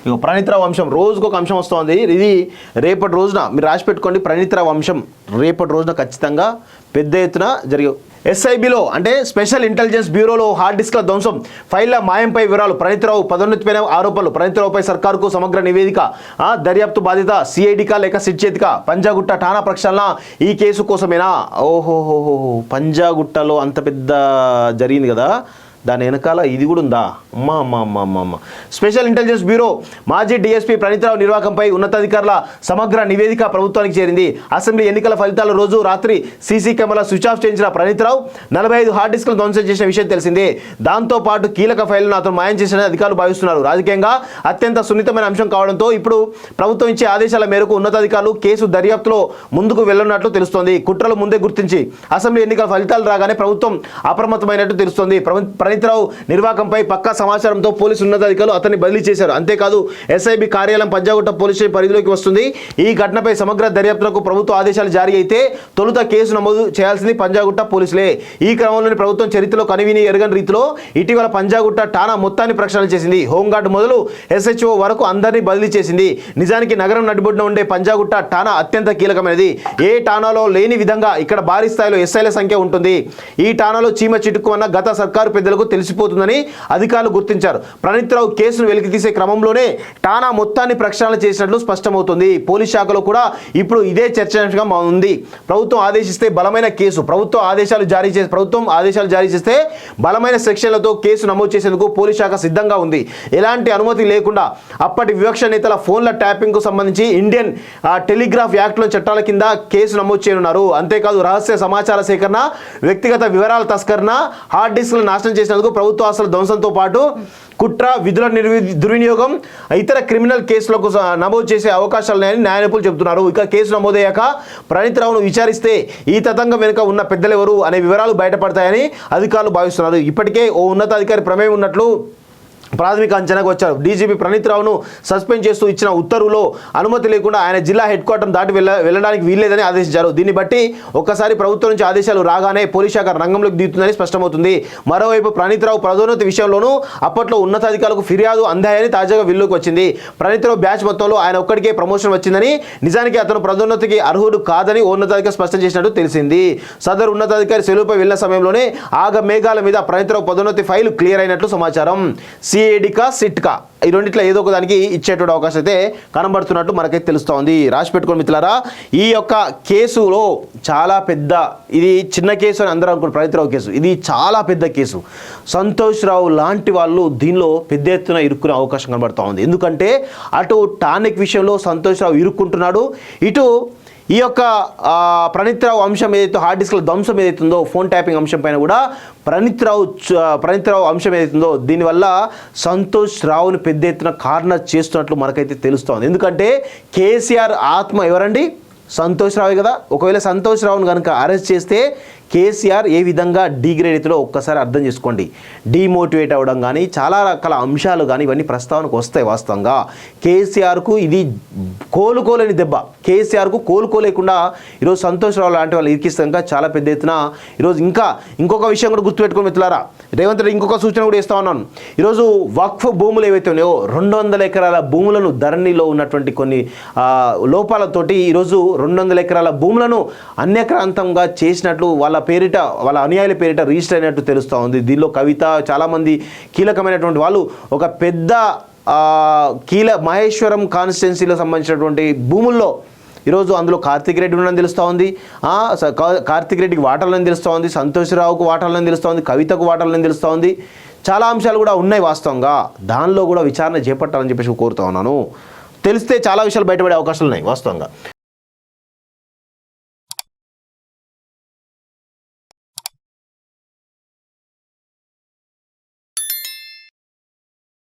ఇక ప్రణీత్రావు వంశం రోజుకు ఒక అంశం వస్తుంది. ఇది రేపటి రోజున మీరు రాసి పెట్టుకోండి. ప్రణీత్రావు వంశం రేపటి రోజున ఖచ్చితంగా పెద్ద ఎత్తున జరిగే ఎస్ఐబిలో అంటే స్పెషల్ ఇంటెలిజెన్స్ బ్యూరోలో హార్డ్ డిస్క్ల ధ్వంసం, ఫైళ్ల మాయంపై వివరాలు, ప్రణీత్రావు పదోన్నతిపైన ఆరోపణలు, ప్రణీత్రావుపై సర్కారుకు సమగ్ర నివేదిక, దర్యాప్తు బాధ్యత సీఐడికా లేక సిట్ చేతికా, పంజాగుట్ట ఠాణా ప్రక్షాళన ఈ కేసు కోసమేనా? ఓహోహోహో, పంజాగుట్టలో అంత పెద్ద జరిగింది కదా, దాని వెనకాల ఇది కూడా ఉందా? అమ్మా అమ్మ అమ్మ అమ్మ అమ్మ. స్పెషల్ ఇంటెలిజెన్స్ బ్యూరో మాజీ డీఎస్పీ ప్రణీత్రావు నిర్వాహకంపై ఉన్నతాధికారుల సమగ్ర నివేదిక ప్రభుత్వానికి చేరింది. అసెంబ్లీ ఎన్నికల ఫలితాల రోజు రాత్రి సీసీ కెమెరా స్విచ్ ఆఫ్ చేయించిన ప్రణీత్రావు 45 హార్డ్ డిస్క్లు ధ్వంసం చేసిన విషయం తెలిసిందే. దాంతోపాటు కీలక ఫైళ్లను అతను మాయం చేసిన అధికారులు భావిస్తున్నారు. రాజకీయంగా అత్యంత సున్నితమైన అంశం కావడంతో ఇప్పుడు ప్రభుత్వం ఇచ్చే ఆదేశాల మేరకు ఉన్నతాధికారులు కేసు దర్యాప్తులో ముందుకు వెళ్లనున్నట్లు తెలుస్తోంది. కుట్రలు ముందే గుర్తించి అసెంబ్లీ ఎన్నికల ఫలితాలు రాగానే ప్రభుత్వం అప్రమత్తమైనట్టు తెలుస్తోంది. ప్రణీత్రావు నిర్వాహకంపై పక్కా సమాచారంతో పోలీసు ఉన్నతాధికారులు అతన్ని బదిలీ చేశారు. అంతేకాదు ఎస్ఐబి కార్యాలయం పంజాగుట్ట పోలీస్ స్టేషన్ పరిధిలోకి వస్తుంది. ఈ ఘటనపై సమగ్ర దర్యాప్తులకు ప్రభుత్వ ఆదేశాలు జారీ అయితే తొలుత కేసు నమోదు చేయాల్సింది పంజాగుట్ట పోలీసులే. ఈ క్రమంలోని ప్రభుత్వం చరిత్రలో కనివిని ఎరగని రీతిలో ఇటీవల పంజాగుట్ట ఠాణా మొత్తాన్ని ప్రక్షాళన చేసింది. హోంగార్డు మొదలు ఎస్హెచ్ఓ వరకు అందరినీ బదిలీ చేసింది. నిజానికి నగరం నడిబొడ్డున ఉండే పంజాగుట్ట ఠాణా అత్యంత కీలకమైనది. ఏ ఠాణాలో లేని విధంగా ఇక్కడ భారీ స్థాయిలో ఎస్ఐల సంఖ్య ఉంటుంది. ఈ ఠాణాలో చీమ చిటుక్కుమన్న గత సర్కారు పెద్దలకు తెలిసిపోతుందని అధికారులు గుర్తించారు. ప్రణీత్రావు కేసును వెలికితీసే క్రమంలోనే ఠాణా మొత్తాన్ని ప్రక్షాళన చేసినట్లు స్పష్టమవుతుంది. పోలీస్ శాఖలో కూడా ఇప్పుడు ఇదే చర్చనీయాంశంగా ఉంది. ప్రభుత్వం ఆదేశిస్తే బలమైన కేసు, ప్రభుత్వం ఆదేశాలు జారీ చేస్తే బలమైన సెక్షన్లతో కేసు నమోదు చేసేందుకు పోలీస్ శాఖ సిద్ధంగా ఉంది. ఎలాంటి అనుమతి లేకుండా అప్పటి వివక్ష నేతల ఫోన్ల ట్యాపింగ్ కు సంబంధించి ఇండియన్ టెలిగ్రాఫ్ యాక్ట్లో చట్టాల కింద కేసు నమోదు చేయనున్నారు. అంతేకాదు రహస్య సమాచార సేకరణ, వ్యక్తిగత వివరాల తస్కరణ, హార్డ్ డిస్క్లు నాశనం చేసినందుకు ప్రభుత్వ ఆస్తుల ధ్వంసంతో పాటు కుట్ర, విధుల దుర్వినియోగం, ఇతర క్రిమినల్ కేసులకు నమోదు చేసే అవకాశాలున్నాయని న్యాయ నిపుణులు చెబుతున్నారు. ఇక కేసు నమోదయ్యాక ప్రణీత్రావును విచారిస్తే ఈ తతంగం వెనుక ఉన్న పెద్దలెవరు అనే వివరాలు బయటపడతాయని అధికారులు భావిస్తున్నారు. ఇప్పటికే ఓ ఉన్నతాధికారి ప్రమేయం ఉన్నట్లు ప్రాథమిక అంచనాకు వచ్చారు. డీజీపీ ప్రణీత్రావును సస్పెండ్ చేస్తూ ఇచ్చిన ఉత్తర్వులో అనుమతి లేకుండా ఆయన జిల్లా హెడ్ క్వార్టర్ దాటి వెళ్ళడానికి వీల్లేదని ఆదేశించారు. దీన్ని బట్టి ఒక్కసారి ప్రభుత్వం నుంచి ఆదేశాలు రాగానే పోలీస్ శాఖ రంగంలోకి దిగుతుందని స్పష్టమవుతుంది. మరోవైపు ప్రణీత్రావు పదోన్నతి విషయంలోనూ అప్పట్లో ఉన్నతాధికారులకు ఫిర్యాదు అందాయని తాజాగా వెలుగులోకి వచ్చింది. ప్రణీత్రావు బ్యాచ్ మొత్తంలో ఆయన ఒక్కడికే ప్రమోషన్ వచ్చిందని, నిజానికి అతను పదోన్నతికి అర్హుడు కాదని ఉన్నతాధికారి స్పష్టం చేసినట్టు తెలిసింది. సదరు ఉన్నతాధికారి సెలవుపై వెళ్లిన సమయంలోనే ఆగ మేఘాల మీద ప్రణీత్రావు పదోన్నతి ఫైలు క్లియర్ అయినట్లు సమాచారం. సిఐడికా సిట్కా ఈ రెండిట్లో ఏదో ఒక దానికి ఇచ్చేటువంటి అవకాశం అయితే కనబడుతున్నట్టు మనకైతే తెలుస్తోంది. రాసి పెట్టుకోండి మిత్రులారా. ఈ యొక్క కేసులో చాలా పెద్ద, ఇది చిన్న కేసు అని అందరూ అనుకున్న ప్రణీత్రావు కేసు, ఇది చాలా పెద్ద కేసు. సంతోష్ రావు లాంటి వాళ్ళు దీనిలో పెద్ద ఎత్తున ఇరుక్కునే అవకాశం కనబడుతూ ఉంది. ఎందుకంటే అటు టానిక్ విషయంలో సంతోష్ రావు ఇరుక్కుంటున్నాడు, ఇటు ఈ యొక్క ప్రణీత్రావు అంశం ఏదైతే హార్డ్ డిస్క్ల ధ్వంసం ఏదైతుందో, ఫోన్ ట్యాపింగ్ అంశం పైన కూడా ప్రణీత్రావు అంశం ఏదైతుందో దీనివల్ల సంతోష్ రావుని పెద్ద ఎత్తున కార్నర్ చేస్తున్నట్లు మనకైతే తెలుస్తోంది. ఎందుకంటే కేసీఆర్ ఆత్మ ఎవరండి? సంతోష్ రావే కదా. ఒకవేళ సంతోష్ రావును కనుక అరెస్ట్ చేస్తే కేసీఆర్ ఏ విధంగా డిగ్రేడ్ అవుతుందో ఒక్కసారి అర్థం చేసుకోండి. డిమోటివేట్ అవ్వడం కానీ చాలా రకాల అంశాలు కానీ ఇవన్నీ ప్రస్తావనకు వస్తాయి. వాస్తవంగా కేసీఆర్కు ఇది కోలుకోలేని దెబ్బ. కేసీఆర్కు కోలుకోలేకుండా ఈరోజు సంతోష్ రావు లాంటి వాళ్ళు ఇరికిస్తాక చాలా పెద్ద ఎత్తున ఈరోజు ఇంకొక విషయం కూడా గుర్తుపెట్టుకుని మిత్రులారా, రేవంత్ రెడ్డి ఇంకొక సూచన కూడా ఇస్తా ఉన్నాను. ఈరోజు వక్ఫ్ భూములు ఏవైతే ఉన్నాయో 200 ఎకరాల భూములను ధరణిలో ఉన్నటువంటి కొన్ని లోపాలతోటి ఈరోజు 200 ఎకరాల భూములను అన్యక్రాంతంగా చేసినట్లు వాళ్ళ అనుయాయుల పేరిట రిజిస్టర్ అయినట్టు తెలుస్తూ ఉంది. దీనిలో కవిత, చాలామంది కీలకమైనటువంటి వాళ్ళు ఒక పెద్ద మహేశ్వరం కాన్స్టిట్యున్సీలో సంబంధించినటువంటి భూముల్లో ఈరోజు అందులో కార్తిక్ రెడ్డి ఉండడం తెలుస్తూ ఉంది. కార్తిక్ రెడ్డికి వాటాలని తెలుస్తూ ఉంది, సంతోష్ రావుకు వాటాలని తెలుస్తూ ఉంది, కవితకు వాటాలని తెలుస్తూ ఉంది. చాలా అంశాలు కూడా ఉన్నాయి వాస్తవంగా. దానిలో కూడా విచారణ చేపట్టాలని చెప్పేసి కోరుతా ఉన్నాను. తెలిస్తే చాలా విషయాలు బయటపడే అవకాశాలు ఉన్నాయి వాస్తవంగా.